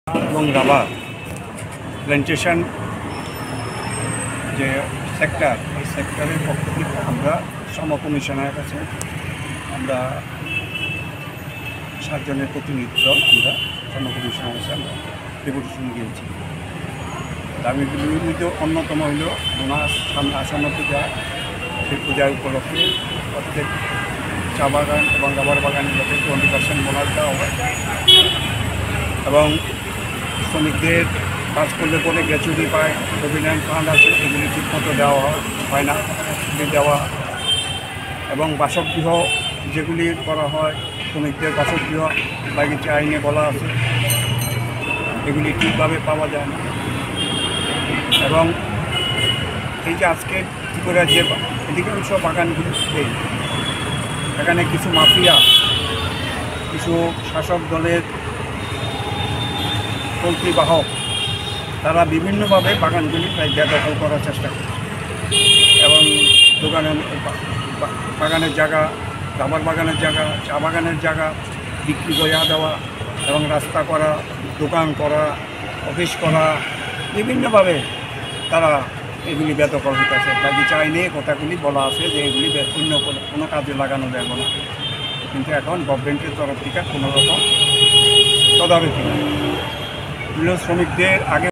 এবং rubber plantation যে sector, এই সেক্টরের পক্ষ থেকে আমরা শ্রম কমিশনের কাছে আমরা 7 জনের প্রতিনিধিত্ব আমরা শ্রম কমিশনের কাছে আমরা ডেপুটেশন গিয়েছি। দাবিগুলির মধ্যে অন্যতম হইল ওনার সামনে আসন্ন পূজা, সেই পূজা উপলক্ষে প্রত্যেক চা বাগান এবং রাবার বাগানের যাতে 20% বোনাস দেওয়া হয় এবং শ্রমিকদের কাজ করলে পরে গ্র্যাচুইটি পায়, প্রভিডেন্ট ফান্ড আছে, এগুলি ঠিকমতো দেওয়া হয় না, এগুলি দেওয়া এবং বাসগৃহ যেগুলি করা হয় শ্রমিকদের বাসগৃহ বাগিচা আইনে বলা আছে এগুলি ঠিকভাবে পাওয়া যায় না। এবং এই যে আজকে ত্রিপুরা যে অধিকাংশ বাগানগুলিতে এখানে কিছু মাফিয়া, কিছু শাসক দলের চলতি বাহক, তারা বিভিন্নভাবে বাগানগুলি প্রায় বেদখল করার চেষ্টা করে এবং দোকানের বাগানের জায়গা, রাবার বাগানের জায়গা, চা বাগানের জায়গা বিক্রি করে দেওয়া এবং রাস্তা করা, দোকান করা, অফিস করা, বিভিন্নভাবে তারা এগুলি বেদখল হইতেছে। বাগিচা আইনে কথাগুলি বলা আছে যে এগুলি অন্য কোনো কাজে লাগানো যাবে না, কিন্তু এখন গভর্নমেন্টের তরফ থেকে কোনোরকম তদারকি নেই। শ্রমিকদের আগে